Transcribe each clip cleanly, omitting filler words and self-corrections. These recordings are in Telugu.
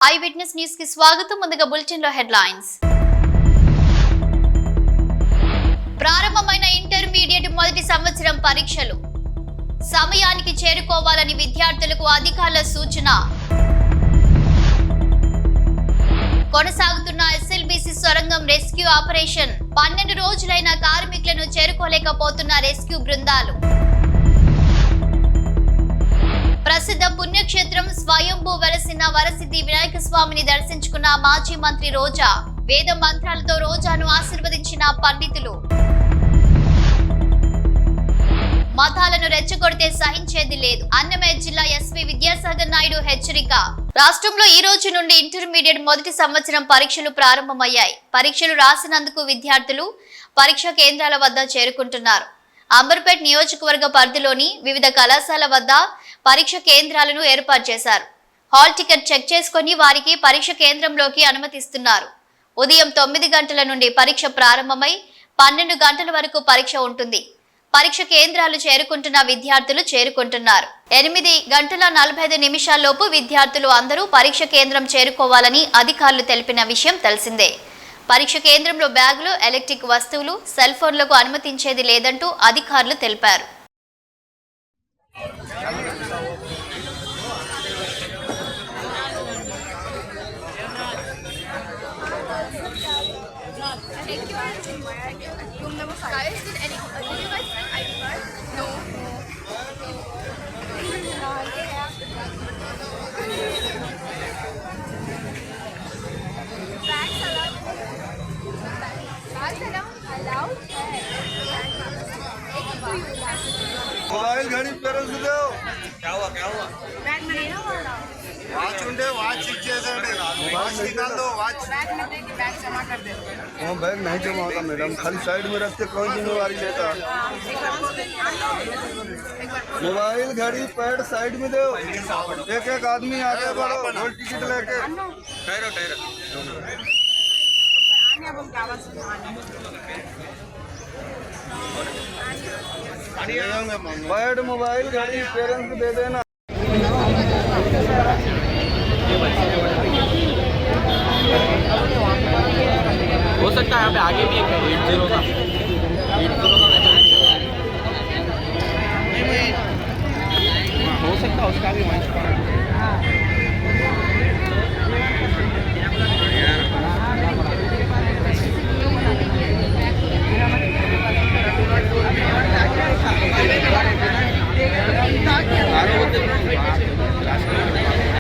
ఐ విట్నెస్ న్యూస్ కి స్వాగతం. ముందుగా బులెటిన్ లో హెడ్లైన్స్. ప్రారంభమైన ఇంటర్మీడియట్ మొదటి సంవత్సరం పరీక్షలు సమయానికి చేరుకోవాలని విద్యార్థులకు అధికారుల సూచన. కొనసాగుతున్న ఎస్ఎల్బీసీ సొరంగం రెస్క్యూ ఆపరేషన్. 12 రోజులైన కార్మికులను చేరుకోలేకపోతున్న రెస్క్యూ బృందాలు. ప్రసిద్ధ పుణ్యక్షేత్రం స్వయంభూ వెలసిన వరసిద్ధి వినాయక స్వామిని దర్శించుకున్న మాజీ మంత్రి రోజా. వేద మంత్రాలతో రోజాను ఆశీర్వదించిన పండితులు. మతాలను రెచ్చగొడితే సహించేది లేదు. అన్నమయ్య జిల్లా ఎస్పీ విద్యాసాగర్ నాయుడు హెచ్చరిక. రాష్ట్రంలో ఈ రోజు నుండి ఇంటర్మీడియట్ మొదటి సంవత్సరం పరీక్షలు ప్రారంభమయ్యాయి. పరీక్షలు రాసినందుకు విద్యార్థులు పరీక్షా కేంద్రాల వద్ద చేరుకుంటున్నారు. అంబర్పేట్ నియోజకవర్గ పరిధిలోని వివిధ కళాశాల వద్ద పరీక్ష కేంద్రాలను ఏర్పాటు చేశారు. హాల్ టికెట్ చెక్ చేసుకుని వారికి పరీక్ష కేంద్రంలోకి అనుమతిస్తున్నారు. ఉదయం 9 గంటల నుండి పరీక్ష ప్రారంభమై 12 గంటల వరకు పరీక్ష ఉంటుంది. పరీక్ష కేంద్రాలు చేరుకుంటున్న విద్యార్థులు చేరుకుంటున్నారు. 8 గంటల 45 నిమిషాల్లోపు విద్యార్థులు అందరూ పరీక్ష కేంద్రం చేరుకోవాలని అధికారులు తెలిపిన విషయం తెలిసిందే. పరీక్ష కేంద్రంలో బ్యాగులు, ఎలక్ట్రిక్ వస్తువులు, సెల్ ఫోన్లకు అనుమతించేది లేదంటూ అధికారులు తెలిపారు. मोबाइल घड़ी पेरेंट्स दो क्या हुआ वाच ఉండే वाच చెక్ చేసేండి वाच निकाल दो वाच बैग जमा कर दे. वो बैग नहीं जमा होता मैडम, खाली साइड में रखते कौन जिम्मेवारी लेता. मोबाइल घड़ी पैड साइड में दो. एक आदमी आगे बढ़ो, गोल टिकट लेके ठहरो पैड मोबाइल घड़ी पेरेंट्स दे देना. हो सकता है यहाँ पे आगे भी एक 80 का हो सकता है उसका भी मंच पर.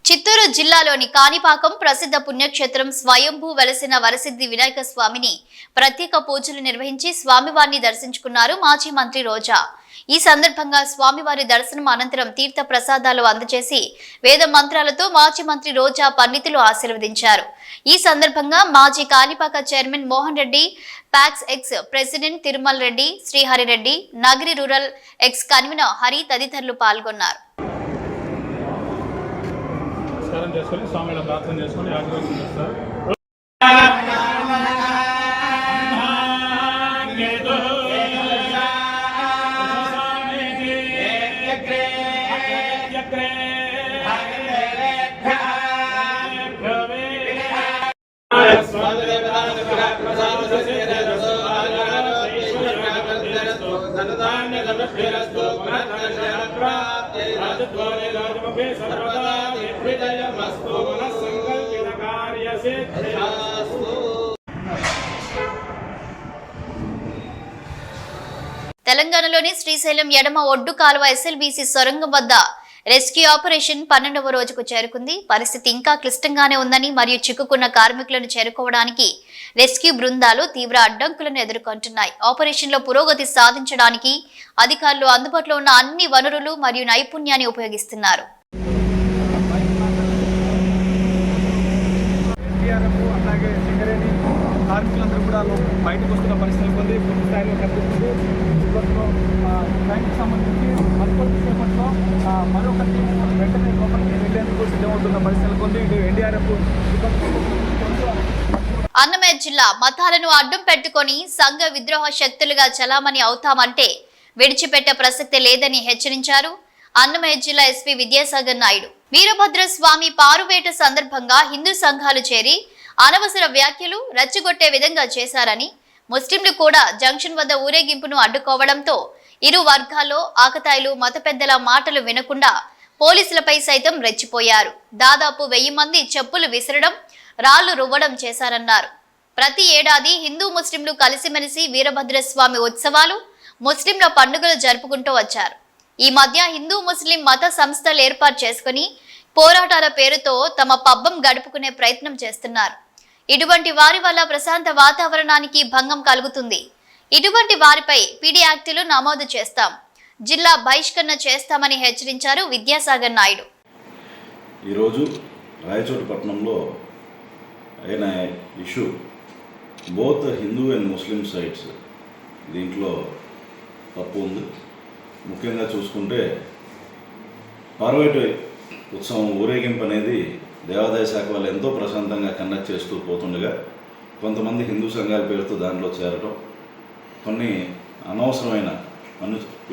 చిత్తూరు జిల్లాలోని కాణిపాకం ప్రసిద్ధ పుణ్యక్షేత్రం స్వయంభూ వెలసిన వరసిద్ధి వినాయక స్వామిని ప్రత్యేక పూజలు నిర్వహించి స్వామివారిని దర్శించుకున్నారు మాజీ మంత్రి రోజా. ఈ సందర్భంగా స్వామివారి దర్శనం అనంతరం తీర్థ ప్రసాదాలు అందజేసి వేద మంత్రాలతో మాజీ మంత్రి రోజా పండితులు ఆశీర్వదించారు. ఈ సందర్భంగా మాజీ Kanipaka chairman Mohan Reddy, PACS ex president Tirumal Reddy, Srihari Reddy, Nagari rural ex convener Hari తదితరులు పాల్గొన్నారు. చేసుకొని స్వామిలో ప్రార్థన చేసుకొని ఆశీర్వాదం చేస్తారు. తెలంగాణలోని శ్రీశైలం ఎడమ ఒడ్డు కాలువ ఎస్ఎల్బీసీ సొరంగం వద్ద రెస్క్యూ ఆపరేషన్ 12వ రోజుకు చేరుకుంది. పరిస్థితి ఇంకా క్లిష్టంగానే ఉందని మరియు చిక్కుకున్న కార్మికులను చేరుకోవడానికి రెస్క్యూ బృందాలు తీవ్ర అడ్డంకులను ఎదుర్కొంటున్నాయి. ఆపరేషన్ లో పురోగతి సాధించడానికి అధికారులు అందుబాటులో ఉన్న అన్ని వనరులు మరియు నైపుణ్యాన్ని ఉపయోగిస్తున్నారు. కార్మికులందరూ కూడా బయటకు వస్తున్న పరిస్థితులు పొంది పూర్తి స్థాయిలో కనిపిస్తుంది. బ్యాంకుకి సంబంధించి మరికొద్దిసేపట్లో మరొక టీం వెంటనే లోపలికి వెళ్లేందుకు సిద్ధమవుతున్న పరిస్థితులు పొంది ఇటు ఎన్డీఆర్ఎఫ్. అన్నమయ్య జిల్లా మతాలను అడ్డం పెట్టుకొని సంఘ విద్రోహ శక్తులుగా చలామణి అవుతామంటే విడిచిపెట్టే ప్రసక్తి లేదని హెచ్చరించారు అన్నమయ్య జిల్లా ఎస్పీ విద్యాసాగర్ నాయుడు. వీరభద్ర స్వామి పారువేట సందర్భంగా హిందూ సంఘాలు చేరి అనవసర వ్యాఖ్యలు రెచ్చగొట్టే విధంగా చేశారని, ముస్లింలు కూడా జంక్షన్ వద్ద ఊరేగింపును అడ్డుకోవడంతో ఇరు వర్గాల్లో ఆకతాయిలు మత పెద్దల మాటలు వినకుండా పోలీసులపై సైతం రెచ్చిపోయారు. దాదాపు 1000 మంది చెప్పులు విసరడం, రాళ్లు రువ్వడం చేశారన్నారు. ప్రతి ఏడాది హిందూ ముస్లింలు కలిసిమెలిసి వీరభద్రస్వామి ఉత్సవాలు, ముస్లింల పండుగలు జరుపుకుంటూ వచ్చారు. ఈ మధ్య హిందూ ముస్లిం మత సంస్థలు ఏర్పాటు చేసుకుని పోరాటాల పేరుతో తమ పబ్బం గడుపుకునే ప్రయత్నం చేస్తున్నారు. ఇటువంటి వారి వల్ల ప్రశాంత వాతావరణానికి భంగం కలుగుతుంది. ఇటువంటి వారిపై పీడీ యాక్టులు నమోదు చేస్తాం, జిల్లా బహిష్కరణ చేస్తామని హెచ్చరించారు విద్యాసాగర్ నాయుడు. ఈరోజు రాయచోటి పట్టణంలో అయిన issue both Hindu and Muslim sides దీంట్లో తప్పు ఉంది. ముఖ్యంగా చూసుకుంటే పార్వేటు ఉత్సవం ఊరేగింపు అనేది దేవాదాయ శాఖ వాళ్ళు ఎంతో ప్రశాంతంగా కండక్ట్ చేస్తూ పోతుండగా కొంతమంది హిందూ సంఘాల పేరుతో దాంట్లో చేరటం, కొన్ని అనవసరమైన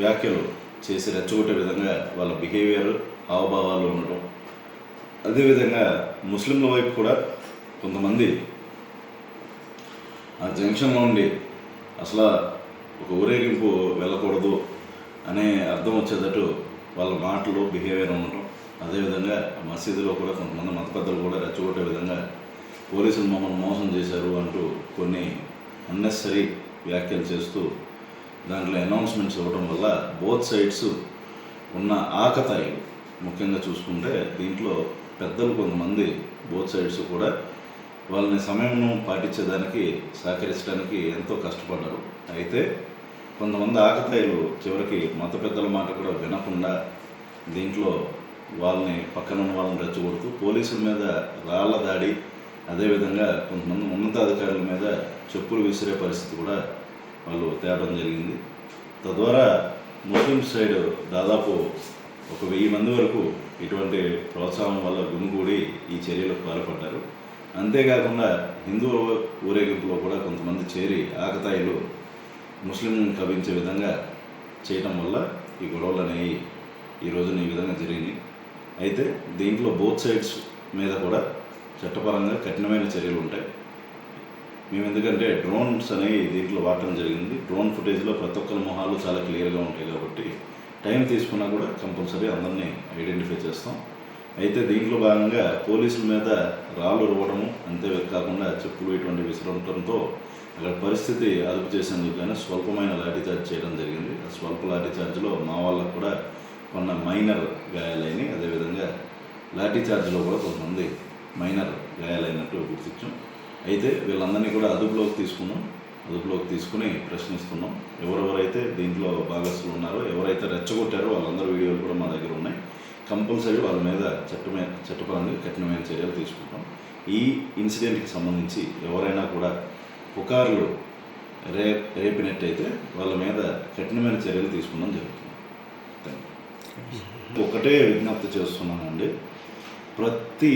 వ్యాఖ్యలు చేసి రెచ్చగొట్టే విధంగా వాళ్ళ బిహేవియర్, హావభావాలు ఉండటం, అదేవిధంగా ముస్లింల వైపు కూడా కొంతమంది ఆ జంక్షన్లో ఉండి అసలు ఒక ఊరేగింపు వెళ్ళకూడదు అనే అర్థం వచ్చేటట్టు వాళ్ళ మాటలు, బిహేవియర్ ఉండటం, అదేవిధంగా మసీదులో కూడా కొంతమంది మత పెద్దలు కూడా రెచ్చగొట్టే విధంగా పోలీసులు మమ్మల్ని మోసం చేశారు అంటూ కొన్ని అన్నెసరీ వ్యాఖ్యలు చేస్తూ దాంట్లో అనౌన్స్మెంట్స్ ఇవ్వడం వల్ల బోత్ సైడ్స్ ఉన్న ఆకతాయిలు ముఖ్యంగా చూసుకుంటే దీంట్లో పెద్దలు కొంతమంది బోత్ సైడ్స్ కూడా వాళ్ళని సమయంను పాటించేదానికి సహకరించడానికి ఎంతో కష్టపడ్డారు. అయితే కొంతమంది ఆకతాయిలు చివరికి మత పెద్దల మాట కూడా వినకుండా దీంట్లో వాళ్ళని పక్కన ఉన్న వాళ్ళని రెచ్చగొడుతూ పోలీసుల మీద రాళ్ల దాడి, అదేవిధంగా కొంతమంది ఉన్నతాధికారుల మీద చెప్పులు విసిరే పరిస్థితి కూడా వాళ్ళు తేవడం జరిగింది. తద్వారా ముస్లిం సైడ్ దాదాపు ఒక 1000 మంది వరకు ఇటువంటి ప్రోత్సాహం వల్ల గుమిగూడి ఈ చర్యలకు పాల్పడ్డారు. అంతేకాకుండా హిందూ ఊరేగింపులో కూడా కొంతమంది చేరి ఆకతాయిలు ముస్లిం కవించే విధంగా చేయడం వల్ల ఈ గొడవలు అనేవి ఈ రోజున ఈ విధంగా జరిగినాయి. అయితే దీంట్లో బోత్ సైడ్స్ మీద కూడా చట్టపరంగా కఠినమైన చర్యలు ఉంటాయి. మేము ఎందుకంటే డ్రోన్స్ అనేవి దీంట్లో వాడటం జరిగింది. డ్రోన్ ఫుటేజ్లో ప్రతి ఒక్కరి మొహాలు చాలా క్లియర్గా ఉంటాయి కాబట్టి టైం తీసుకున్నా కూడా కంపల్సరీ అందరినీ ఐడెంటిఫై చేస్తాం. అయితే దీంట్లో భాగంగా పోలీసుల మీద రాళ్ళు రువ్వడము, అంతేకాకుండా చెప్పులు ఇటువంటి విసరడంతో అక్కడ పరిస్థితి అదుపు చేసేందుకు కానీ స్వల్పమైన లాఠీచార్జ్ చేయడం జరిగింది. ఆ స్వల్ప లాఠీచార్జ్లో మా వాళ్ళకు కూడా కొన్న మైనర్ గాయాలైనవి, అదేవిధంగా లాఠీచార్జ్లో కూడా కొంతమంది మైనర్ గాయాలైనట్టు గుర్తించాం. అయితే వీళ్ళందరినీ కూడా అదుపులోకి తీసుకుని ప్రశ్నిస్తున్నాం. ఎవరెవరైతే దీంట్లో భాగస్తులు ఉన్నారో, ఎవరైతే రెచ్చగొట్టారో వాళ్ళందరూ వీడియోలు కూడా మా దగ్గర ఉన్నాయి. కంపల్సరీ వాళ్ళ మీద చట్టపరంగా కఠినమైన చర్యలు తీసుకుంటాం. ఈ ఇన్సిడెంట్కి సంబంధించి ఎవరైనా కూడా పుకార్లు రేపినట్టయితే వాళ్ళ మీద కఠినమైన చర్యలు తీసుకోవడం జరుగుతుంది. ఒకటే విజ్ఞప్తి చేస్తున్నానండి, ప్రతి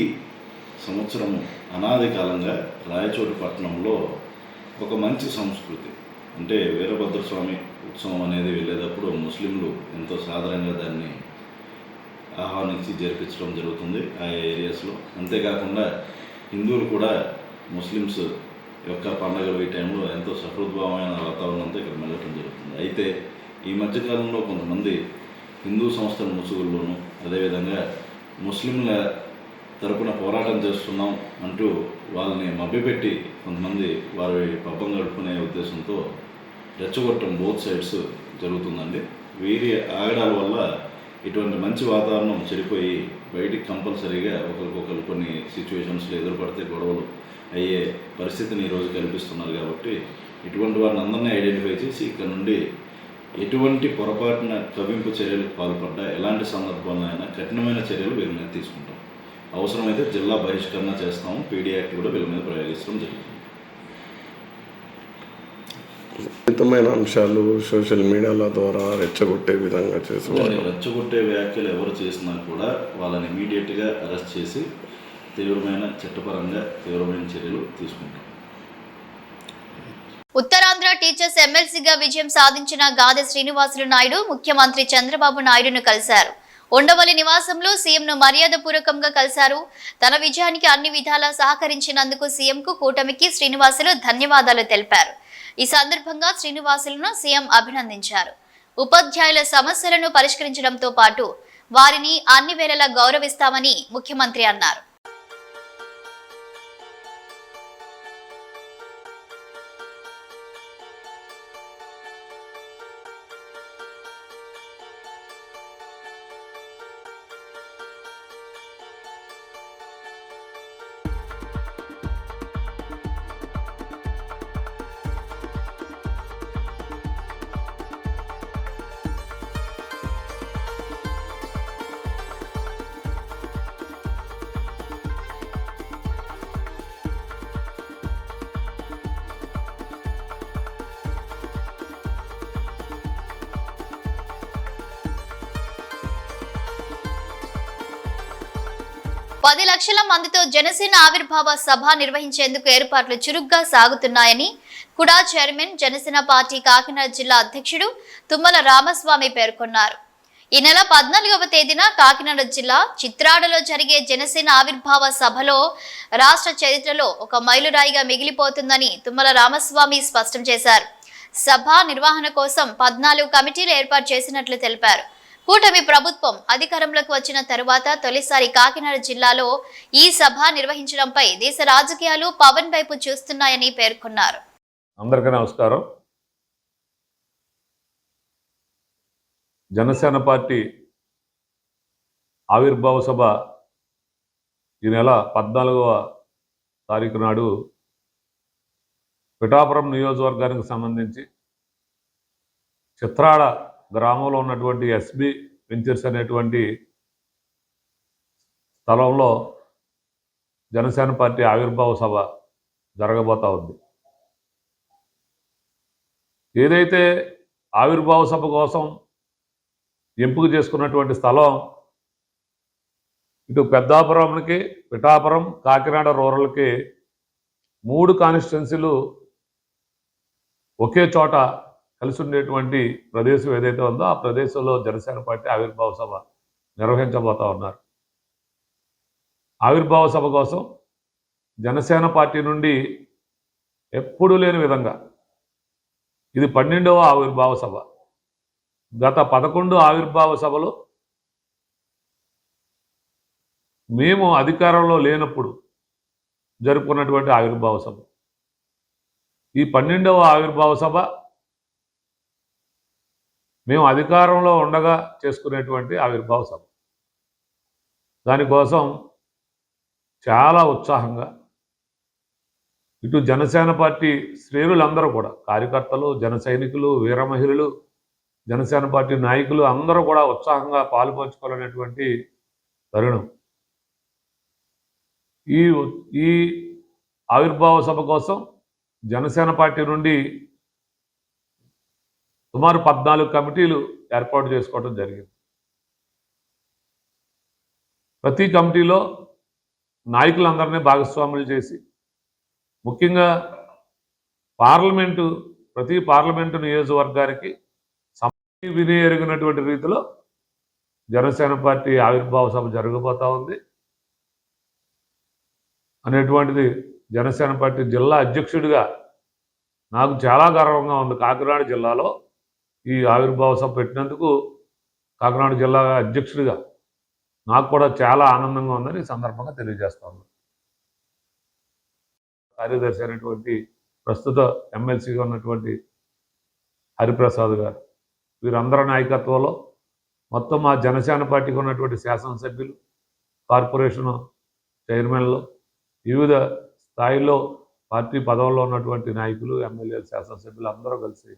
సంవత్సరము అనాది కాలంగా రాయచోటి పట్టణంలో ఒక మంచి సంస్కృతి అంటే వీరభద్రస్వామి ఉత్సవం అనేది వెళ్ళేటప్పుడు ముస్లింలు ఎంతో సాధారణంగా దాన్ని ఆహ్వానించి జరిపించడం జరుగుతుంది ఆ ఏరియాస్లో. అంతేకాకుండా హిందువులు కూడా ముస్లిమ్స్ యొక్క పండుగలు ఈ టైంలో ఎంతో సహృద్భావమైన వాతావరణంతో ఇక్కడ మెలగటం జరుగుతుంది. అయితే ఈ మధ్యకాలంలో కొంతమంది హిందూ సంస్థల ముసుగుల్లోనూ, అదేవిధంగా ముస్లింల తరపున పోరాటం చేస్తున్నాం అంటూ వాళ్ళని మభ్యపెట్టి కొంతమంది వారి పబ్బం గడుపుకునే ఉద్దేశంతో రెచ్చగొట్టడం బోత్ సైడ్స్ జరుగుతుందండి. వీరి ఆగడాల వల్ల ఇటువంటి మంచి వాతావరణం చెడిపోయి బయటికి కంపల్సరీగా ఒకరికొకరు కొన్ని సిచ్యువేషన్స్లో ఎదురుపడితే గొడవలు అయ్యే పరిస్థితిని ఈరోజు కల్పిస్తున్నారు. కాబట్టి ఇటువంటి వారిని అందరినీ ఐడెంటిఫై చేసి ఇక్కడ నుండి ఎటువంటి పొరపాటున కవింపు చర్యలకు పాల్పడ్డా ఎలాంటి సందర్భంలో అయినా కఠినమైన చర్యలు వీరి మీద తీసుకుంటాం. అవసరమైతే జిల్లా బహిష్కరణ చేస్తాము, పీడీ యాక్ట్ కూడా వీళ్ళ మీద ప్రయోగించడం జరుగుతుంది. మితమైన అంశాలు సోషల్ మీడియాల ద్వారా రెచ్చగొట్టే విధంగా చేసేవారు. రెచ్చగొట్టే వ్యాఖ్యలు ఎవరు చేసినా కూడా వాళ్ళని ఇమీడియట్గా అరెస్ట్ చేసి చట్టపరంగా తీవ్రమైన చర్యలు తీసుకుంటాం. ఉత్తరాంధ్ర టీచర్స్ ఎమ్మెల్సీగా విజయం సాధించిన గాదె శ్రీనివాసులు నాయుడు ముఖ్యమంత్రి చంద్రబాబు నాయుడును కలిశారు. ఉండవల్లి నివాసంలో సీఎంను మర్యాదపూర్వకంగా కలిశారు. తన విజయానికి అన్ని విధాలా సహకరించినందుకు సీఎంకు కూటమికి శ్రీనివాసులు ధన్యవాదాలు తెలిపారు. ఈ సందర్భంగా శ్రీనివాసులను సీఎం అభినందించారు. ఉపాధ్యాయుల సమస్యలను పరిష్కరించడంతో పాటు వారిని అన్ని వేళలా గౌరవిస్తామని ముఖ్యమంత్రి అన్నారు. పది లక్షల మందితో జనసేన ఆవిర్భావ సభ నిర్వహించేందుకు ఏర్పాట్లు చురుగ్గా సాగుతున్నాయని కుడా చైర్మన్ జనసేన పార్టీ కాకినాడ జిల్లా అధ్యక్షుడు తుమ్మల రామస్వామి పేర్కొన్నారు. ఈ నెల 14వ తేదీన కాకినాడ జిల్లా చిత్రాడలో జరిగే జనసేన ఆవిర్భావ సభలో రాష్ట్ర చరిత్రలో ఒక మైలురాయిగా మిగిలిపోతుందని తుమ్మల రామస్వామి స్పష్టం చేశారు. సభ నిర్వహణ కోసం 14 కమిటీలు ఏర్పాటు చేసినట్లు తెలిపారు. కూటమి ప్రభుత్వం అధికారంలోకి వచ్చిన తరువాత తొలిసారి కాకినాడ జిల్లాలో ఈ సభ నిర్వహించడంపై దేశ రాజకీయాలు పవన్ వైపు చూస్తున్నాయని పేర్కొన్నారు. అందరికీ నమస్కారం. జనసేన పార్టీ ఆవిర్భావ సభ ఈ నెల 14వ తారీఖు నాడు పిఠాపురం నియోజకవర్గానికి సంబంధించి చిత్రాడ గ్రామంలో ఉన్నటువంటి ఎస్బి వెంచర్స్ అనేటువంటి స్థలంలో జనసేన పార్టీ ఆవిర్భావ సభ జరగబోతా ఉంది. ఏదైతే ఆవిర్భావ సభ కోసం ఎంపిక చేసుకున్నటువంటి స్థలం ఇటు పెద్దాపురంకి, పిఠాపురం, కాకినాడ రూరల్కి 3 కాన్స్టిట్యున్సీలు ఒకే చోట కలిసి ఉండేటువంటి ప్రదేశం ఏదైతే ఉందో ఆ ప్రదేశంలో జనసేన పార్టీ ఆవిర్భావ సభ నిర్వహించబోతా ఉన్నారు. ఆవిర్భావ సభ కోసం జనసేన పార్టీ నుండి ఎప్పుడూ లేని విధంగా ఇది 12వ ఆవిర్భావ సభ. గత 11 ఆవిర్భావ సభలు మేము అధికారంలో లేనప్పుడు జరుపుకున్నటువంటి ఆవిర్భావ సభ. ఈ 12వ ఆవిర్భావ సభ మేము అధికారంలో ఉండగా చేసుకునేటువంటి ఆవిర్భావ సభ. దానికోసం చాలా ఉత్సాహంగా ఇటు జనసేన పార్టీ శ్రేణులందరూ కూడా, కార్యకర్తలు, జన సైనికులు, వీర మహిళలు, జనసేన పార్టీ నాయకులు అందరూ కూడా ఉత్సాహంగా పాలుపంచుకోవాలనేటువంటి తరుణం. ఈ ఆవిర్భావ సభ కోసం జనసేన పార్టీ నుండి సుమారు 14 కమిటీలు ఏర్పాటు చేసుకోవడం జరిగింది. ప్రతి కమిటీలో నాయకులందరినీ భాగస్వాములు చేసి, ముఖ్యంగా ప్రతి పార్లమెంటు నియోజకవర్గానికి వినియోగినటువంటి రీతిలో జనసేన పార్టీ ఆవిర్భావ సభ జరగబోతా ఉంది అనేటువంటిది జనసేన పార్టీ జిల్లా అధ్యక్షుడిగా నాకు చాలా గర్వంగా ఉంది. కాకినాడ జిల్లాలో ఈ ఆవిర్భావ సభ పెట్టినందుకు కాకినాడ జిల్లా అధ్యక్షుడిగా నాకు కూడా చాలా ఆనందంగా ఉందని ఈ సందర్భంగా తెలియజేస్తాను. కార్యదర్శి అయినటువంటి ప్రస్తుత ఎమ్మెల్సీగా ఉన్నటువంటి హరిప్రసాద్ గారు, వీరందరి నాయకత్వంలో మొత్తం మా జనసేన పార్టీకి ఉన్నటువంటి శాసనసభ్యులు, కార్పొరేషన్ చైర్మన్లు, వివిధ స్థాయిలో పార్టీ పదవుల్లో ఉన్నటువంటి నాయకులు, ఎమ్మెల్యేలు, శాసనసభ్యులు అందరూ కలిసి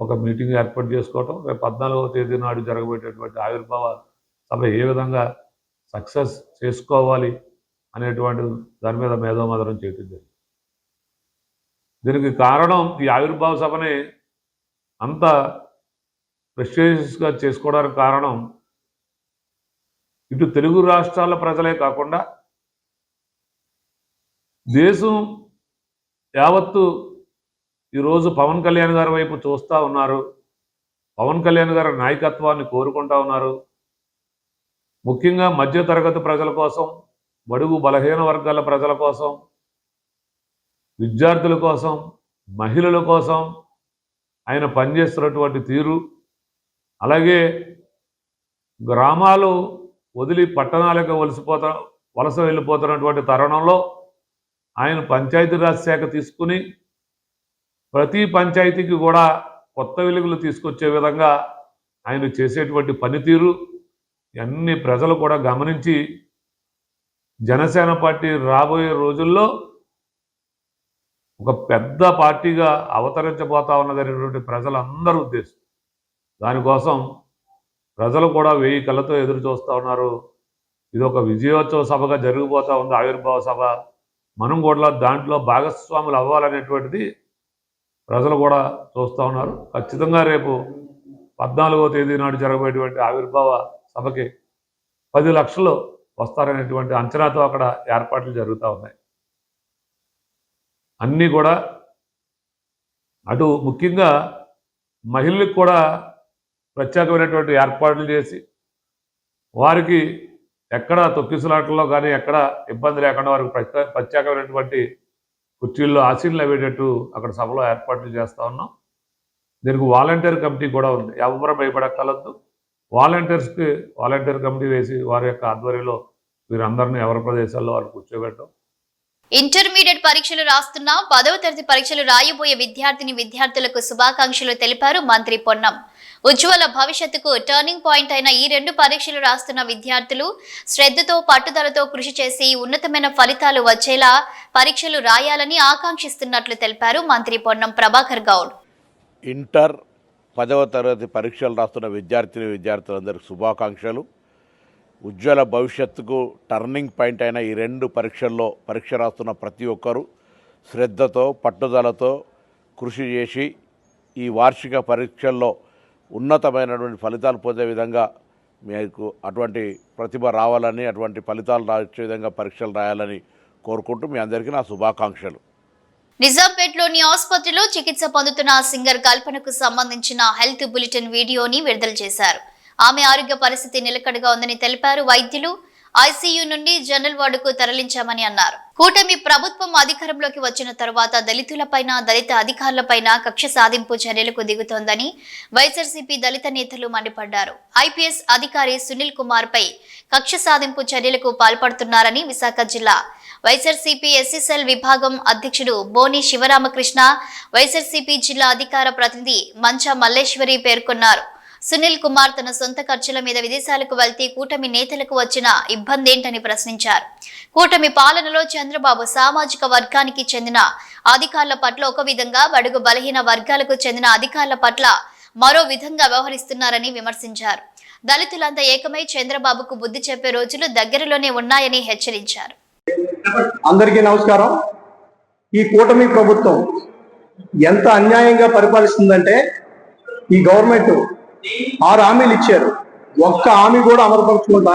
ఒక మీటింగ్ ఏర్పాటు చేసుకోవటం, రేపు 14వ తేదీ నాడు జరగబోయేటటువంటి ఆవిర్భావ సభ ఏ విధంగా సక్సెస్ చేసుకోవాలి అనేటువంటి దాని మీద మేధోమథనం చేయటం జరిగింది. దీనికి కారణం ఈ ఆవిర్భావ సభని అంత ప్రెస్టీజియస్గా చేసుకోవడానికి కారణం ఇటు తెలుగు రాష్ట్రాల ప్రజలే కాకుండా దేశం యావత్తు ఈరోజు పవన్ కళ్యాణ్ గారి వైపు చూస్తూ ఉన్నారు. పవన్ కళ్యాణ్ గారి నాయకత్వాన్ని కోరుకుంటా ఉన్నారు. ముఖ్యంగా మధ్యతరగతి ప్రజల కోసం, బడుగు బలహీన వర్గాల ప్రజల కోసం, విద్యార్థుల కోసం, మహిళల కోసం ఆయన పనిచేస్తున్నటువంటి తీరు, అలాగే గ్రామాలు వదిలి పట్టణాలకు వలస వెళ్ళిపోతున్నటువంటి తరుణంలో ఆయన పంచాయతీరాజ్ శాఖ తీసుకుని ప్రతి పంచాయతీకి కూడా కొత్త వెలుగులు తీసుకొచ్చే విధంగా ఆయన చేసేటువంటి పనితీరు అన్ని ప్రజలు కూడా గమనించి జనసేన పార్టీ రాబోయే రోజుల్లో ఒక పెద్ద పార్టీగా అవతరించబోతా ఉన్నదనేటువంటి ప్రజలందరూ ఉద్దేశం. దానికోసం ప్రజలు కూడా 1000 కళ్ళతో ఎదురు చూస్తూ ఉన్నారు. ఇది ఒక విజయోత్సవ సభగా జరిగిపోతూ ఉంది ఆవిర్భావ సభ. మనం కూడా దాంట్లో భాగస్వాములు అవ్వాలనేటువంటిది ప్రజలు కూడా చూస్తూ ఉన్నారు. ఖచ్చితంగా రేపు 14వ తేదీ నాడు జరగబోయేటువంటి ఆవిర్భావ సభకి 10 లక్షలు వస్తారనేటువంటి అంచనాతో అక్కడ ఏర్పాట్లు జరుగుతూ ఉన్నాయి. అన్నీ కూడా అటు ముఖ్యంగా మహిళలకు కూడా ప్రత్యేకమైనటువంటి ఏర్పాట్లు చేసి వారికి ఎక్కడ తొక్కిసలాటల్లో కానీ ఎక్కడ ఇబ్బంది లేకుండా వారికి ప్రత్యేకమైనటువంటి కుర్చీల్లో ఆశీనులు అయ్యేటట్టు అక్కడ సభలో ఏర్పాట్లు చేస్తూ ఉన్నాం. దీనికి వాలంటీర్ కమిటీ కూడా ఉంది. ఎవరు భయపడక్కర్లేదు. వాలంటీర్ కమిటీ వేసి వారి యొక్క ఆధ్వర్యంలో వీరందరినీ ఎవరి ప్రదేశాల్లో వారు కూర్చోబెట్టడం. ఇంటర్మీడియట్ పరీక్షలు రాస్తున్న 10వ తరగతి పరీక్షలు రాయబోయే విద్యార్థులకు శుభాకాంక్షలు తెలిపారు మంత్రి పొన్నం. ఉజ్వల భవిష్యత్తుకు టర్నింగ్ పాయింట్ అయిన ఈ 2 పరీక్షలు రాస్తున్న విద్యార్థులు శ్రద్ధతో పట్టుదలతో కృషి చేసి ఉన్నతమైన ఫలితాలు వచ్చేలా పరీక్షలు రాయాలని ఆకాంక్షిస్తున్నట్లు తెలిపారు మంత్రి పొన్నం ప్రభాకర్ గౌడ్. ఇంటర్ 10వ తరగతి పరీక్షలు రాస్తున్న విద్యార్థులందరికీ శుభాకాంక్షలు. ఉజ్వల భవిష్యత్తుకు టర్నింగ్ పాయింట్ అయిన ఈ 2 పరీక్షల్లో పరీక్ష రాస్తున్న ప్రతి ఒక్కరూ శ్రద్ధతో పట్టుదలతో కృషి చేసి ఈ వార్షిక పరీక్షల్లో ఉన్నతమైనటువంటి ఫలితాలు పొందే విధంగా మీకు అటువంటి ప్రతిభ రావాలని, అటువంటి ఫలితాలు రాసే విధంగా పరీక్షలు రాయాలని కోరుకుంటూ మీ అందరికీ నా శుభాకాంక్షలు. నిజాంపేట్లోని ఆసుపత్రిలో చికిత్స పొందుతున్న సింగర్ కల్పనకు సంబంధించిన హెల్త్ బులెటిన్ వీడియోని విడుదల చేశారు. ఆమె ఆరోగ్య పరిస్థితి నిలకడగా ఉందని తెలిపారు వైద్యులు. ఐసీయూ నుండి జనరల్ వార్డుకు తరలించామని అన్నారు. కూటమి ప్రభుత్వం అధికారంలోకి వచ్చిన తర్వాత దళితులపైన, దళిత అధికారులపైన కక్ష సాధింపు చర్యలకు దిగుతోందని వైఎస్ఆర్సీపీ దళిత నేతలు మండిపడ్డారు. ఐపీఎస్ అధికారి సునీల్ కుమార్ పై కక్ష సాధింపు చర్యలకు పాల్పడుతున్నారని విశాఖ జిల్లా వైఎస్ఆర్సీపీ ఎస్ఎస్ఎల్ విభాగం అధ్యక్షుడు బోని శివరామకృష్ణ, వైఎస్ఆర్సీపీ జిల్లా అధికార ప్రతినిధి మంచా మల్లేశ్వరి పేర్కొన్నారు. సునీల్ కుమార్ తన సొంత ఖర్చుల మీద విదేశాలకు వెళ్తే కూటమి నేతలకు వచ్చిన ఇబ్బందేంటని ప్రశ్నించారు. కూటమి పాలనలో చంద్రబాబు సామాజిక వర్గానికి చెందిన అధికారుల పట్ల ఒక విధంగా, బడుగు బలహీన వర్గాలకు చెందిన అధికారుల పట్ల మరో విధంగా వ్యవహరిస్తున్నారని విమర్శించారు. దళితులంతా ఏకమై చంద్రబాబుకు బుద్ధి చెప్పే రోజులు దగ్గరలోనే ఉన్నాయని హెచ్చరించారు. అందరికీ నమస్కారం. ఈ కూటమి ప్రభుత్వం ఎంత అన్యాయంగా పరిపాలిస్తుందంటే, ఈ గవర్నమెంట్ 6 హామీలు ఇచ్చారు. ఒక్క హామీ కూడా అమలుపరచకుండా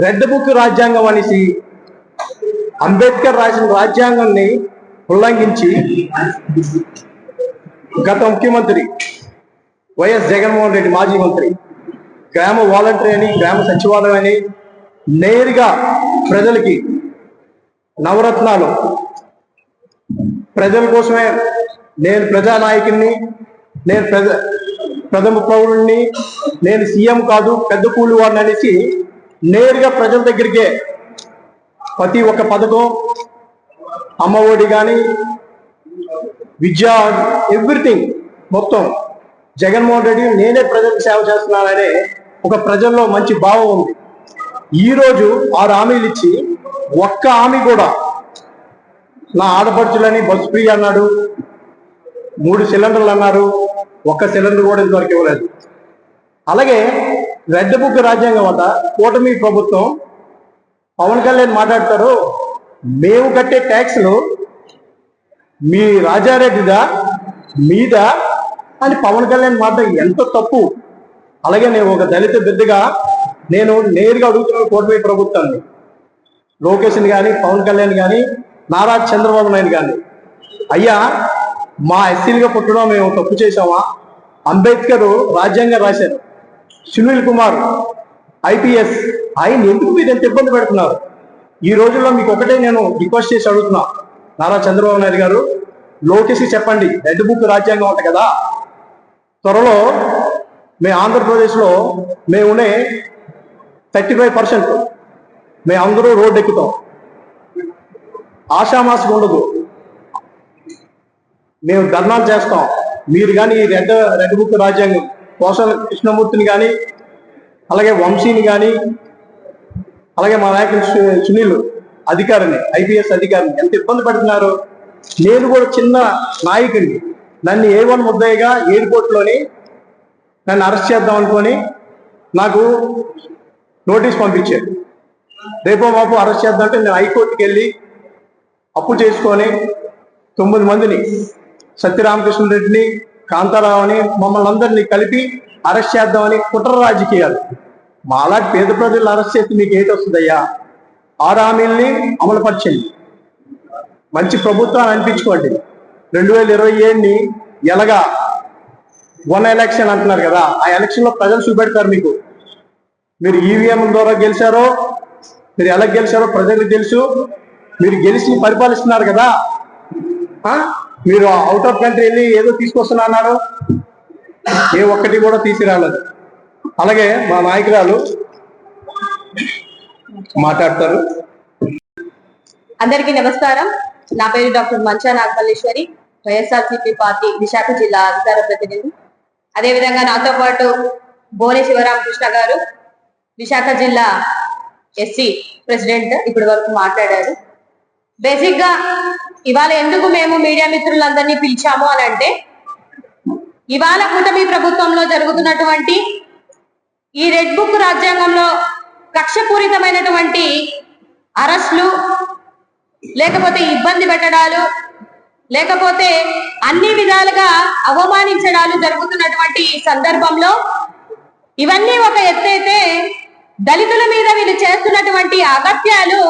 రెడ్ బుక్ రాజ్యాంగం అనేసి అంబేద్కర్ రాసిన రాజ్యాంగాన్ని ఉల్లంఘించి గత ముఖ్యమంత్రి వైఎస్ జగన్మోహన్ రెడ్డి, మాజీ మంత్రి, గ్రామ వాలంటరీ అని, గ్రామ సచివాలయం అని నేరుగా ప్రజలకి నవరత్నాలు, ప్రజల కోసమే నేను ప్రజానాయకుడిని, నేను ప్రథమ పౌరుణ్ణి, నేను సీఎం కాదు పెద్ద కూలి వాడిని అనేసి నేరుగా ప్రజల దగ్గరికే ప్రతి ఒక్క పథకం, అమ్మఒడి కానీ, విద్యా, ఎవ్రీథింగ్ మొత్తం జగన్మోహన్ రెడ్డి నేనే ప్రజలకు సేవ చేస్తున్నాననే ఒక ప్రజల్లో మంచి భావం ఉంది. ఈరోజు 6 హామీలు ఇచ్చి ఒక్క హామీ కూడా, నా ఆడపడుచులని బస్సు ఫ్రీ అన్నాడు, 3 సిలిండర్లు అన్నారు, ఒక్క సిలిండర్ కూడా ఇంతవరకు ఇవ్వలేదు. అలాగే రెడ్ బుక్ రాజ్యాంగం వద్ద కూటమి ప్రభుత్వం పవన్ కళ్యాణ్ మాట్లాడతారు, మేము కట్టే ట్యాక్స్లు మీ రాజారెడ్డిదా మీద అని పవన్ కళ్యాణ్ మాట ఎంత తప్పు. అలాగే నేను ఒక దళిత బిడ్డగా నేను నేరుగా అడుగుతున్నాను కూటమి ప్రభుత్వాన్ని, లోకేష్ని కానీ, పవన్ కళ్యాణ్ కానీ, నారా చంద్రబాబు నాయుడు కానీ, అయ్యా మా ఎస్సీలుగా పుట్టడం మేము తప్పు చేసామా? అంబేద్కర్ రాజ్యాంగం రాశారు. సునీల్ కుమార్ ఐపీఎస్ ఆయన ఎందుకు మీరు ఎంత ఇబ్బంది పెడుతున్నారు? ఈ రోజుల్లో మీకు ఒకటే నేను రిక్వెస్ట్ చేసి అడుగుతున్నా, నారా చంద్రబాబు నాయుడు గారు, లోకేష్కి చెప్పండి, రెడ్ బుక్ రాజ్యాంగం ఉంటుంది కదా, త్వరలో మేము ఆంధ్రప్రదేశ్లో మేము ఉండే 35% మేము అందరూ రోడ్డు ఎక్కుతాం. ఆషామాసిగా ఉండదు, మేము ధర్నాలు చేస్తాం. మీరు కానీ ఈ రెడ్ బుక్ రాజ్యాంగం కోసల కృష్ణమూర్తిని కానీ, అలాగే వంశీని కానీ, అలాగే మా నాయకులు సునీల్ అధికారిని, ఐపీఎస్ అధికారిని ఎంత ఇబ్బంది పెడుతున్నారు. నేను కూడా చిన్న నాయకుడిని, నన్ను A1 ముద్దయ్యగా ఎయిర్పోర్ట్లోని నన్ను అరెస్ట్ చేద్దాం అనుకొని నాకు నోటీస్ పంపించారు. రేపో మాపు అరెస్ట్ చేద్దాం అంటే నేను హైకోర్టుకి వెళ్ళి అప్పు చేసుకొని 9 మందిని, సత్యరామకృష్ణ రెడ్డిని, కాంతారావుని, మమ్మల్ని అందరినీ కలిపి అరెస్ట్ చేద్దామని కుట్ర రాజకీయాలు. మాలాంటి పేద ప్రజలు అరెస్ట్ చేస్తే మీకు ఏంటి వస్తుందయ్యా? 6 హామీల్ని అమలుపరచండి, మంచి ప్రభుత్వాన్ని అనిపించుకోండి. 2027ని ఎలాగా 1 ఎలక్షన్ అంటున్నారు కదా, ఆ ఎలక్షన్లో ప్రజలు చూపెడతారు మీకు. మీరు ఈవీఎం ద్వారా గెలిచారో, మీరు ఎలా గెలిచారో ప్రజలకు తెలుసు. మీరు గెలిచి పరిపాలిస్తున్నారు కదా, మీరు అవుట్ ఆఫ్ కంట్రీ వెళ్ళి ఏదో తీసుకొస్తున్నా అన్నారు, ఏ ఒక్కటి కూడా తీసుకురాలేదు. అలాగే మా నాయకురాలు మాట్లాడతారు. అందరికీ నమస్కారం. నా పేరు డాక్టర్ మంచా నాగమల్లేశ్వరి, వైఎస్ఆర్సీపీ పార్టీ విశాఖ జిల్లా అధికార ప్రతినిధి. అదేవిధంగా నాతో పాటు బోనే శివరామకృష్ణ గారు, విశాఖ జిల్లా ఎస్సీ ప్రెసిడెంట్, ఇప్పటి వరకు మాట్లాడారు. బేసిక్ గా ఇవాళ ఎందుకు మేము మీడియా మిత్రులందరినీ పిలిచాము అని అంటే, ఇవాళ కూటమి ప్రభుత్వంలో జరుగుతున్నటువంటి ఈ రెడ్ బుక్ రాజ్యాంగంలో కక్షపూరితమైనటువంటి అరెస్టులు, లేకపోతే ఇబ్బంది పెట్టడాలు, లేకపోతే అన్ని విధాలుగా అవమానించడాలు జరుగుతున్నటువంటి సందర్భంలో ఇవన్నీ ఒక ఎత్తైతే, దళితుల మీద వీళ్ళు చేస్తున్నటువంటి అగత్యాలు,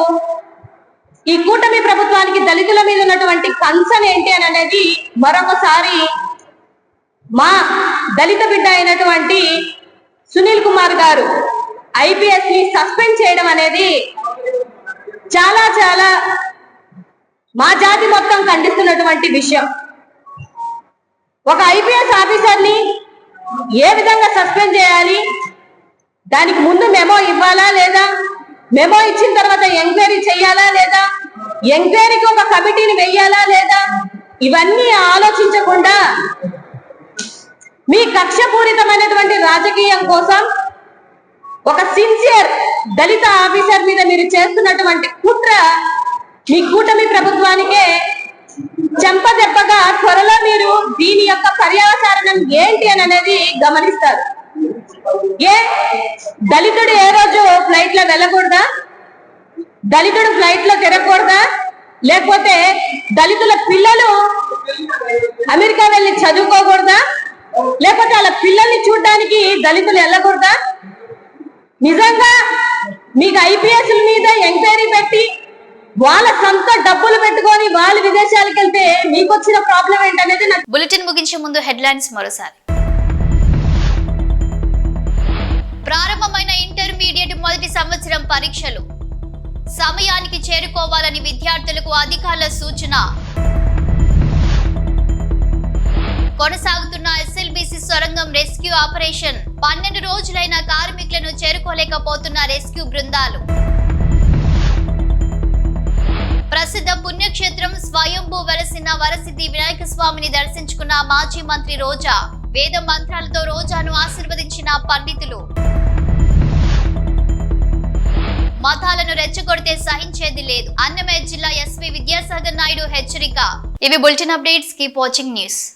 ఈ కూటమి ప్రభుత్వానికి దళితుల మీద ఉన్నటువంటి కన్సర్న్ ఏంటి అని అనేది మరొకసారి మా దళిత బిడ్డ అయినటువంటి సునీల్ కుమార్ గారు ఐపీఎస్ ని సస్పెండ్ చేయడం అనేది చాలా చాలా మా జాతి మొత్తం ఖండిస్తున్నటువంటి విషయం. ఒక ఐపీఎస్ ఆఫీసర్ ని ఏ విధంగా సస్పెండ్ చేయాలి, దానికి ముందు మెమో ఇవ్వాలా లేదా, మెమో ఇచ్చిన తర్వాత ఎంక్వైరీ చేయాలా లేదా, ఎంక్వైరీకి ఒక కమిటీని వెయ్యాలా లేదా, ఇవన్నీ ఆలోచించకుండా మీ కక్షపూరితమైనటువంటి రాజకీయం కోసం ఒక సిన్సియర్ దళిత ఆఫీసర్ మీద మీరు చేస్తున్నటువంటి కుట్ర మీ కూటమి ప్రభుత్వానికే చెంపదెబ్బగా త్వరలో మీరు దీని యొక్క పర్యవసానం ఏంటి అని అనేది గమనిస్తారు. దళితుడు ఏ రోజు ఫ్లైట్ లో వెళ్ళకూడదా? దళితుడు ఫ్లైట్ లో తిరగకూడదా? లేకపోతే దళితుల పిల్లలు అమెరికా వెళ్ళి చదువుకోకూడదా? లేకపోతే వాళ్ళ పిల్లల్ని చూడడానికి దళితులు వెళ్ళకూడదా? నిజంగా మీకు ఐపీఎస్ల మీద ఎంక్వైరీ పెట్టి వాళ్ళ సొంత డబ్బులు పెట్టుకొని వాళ్ళు విదేశాలకు వెళ్తే మీకు వచ్చిన ప్రాబ్లం ఏంటనేది బులెటిన్ ముగించే ముందు హెడ్లైన్స్ మరోసారి. ప్రారంభమైన ఇంటర్మీడియట్ మొదటి సంవత్సరం పరీక్షలు సమయానికి చేరుకోవాలని విద్యార్థులకు అధికారుల సూచన. కొనసాగుతున్న ఎస్ఎల్బీసీ సొరంగం రెస్క్యూ ఆపరేషన్. 12 రోజులైన కార్మికులను చేరుకోలేకపోతున్న రెస్క్యూ బృందాలు. ప్రసిద్ధ పుణ్యక్షేత్రం స్వయంభూ వెలసిన వరసిద్ధి వినాయక స్వామిని దర్శించుకున్న మాజీ మంత్రి రోజా. వేద మంత్రాలతో రోజాను ఆశీర్వదించిన పండితులు. మతాలను రెచ్చగొడితే సహించేది లేదు, అన్నమయ్య జిల్లా ఎస్వి విద్యాసాగర్ నాయుడు హెచ్చరిక. ఇవి bulletin updates. Keep watching news.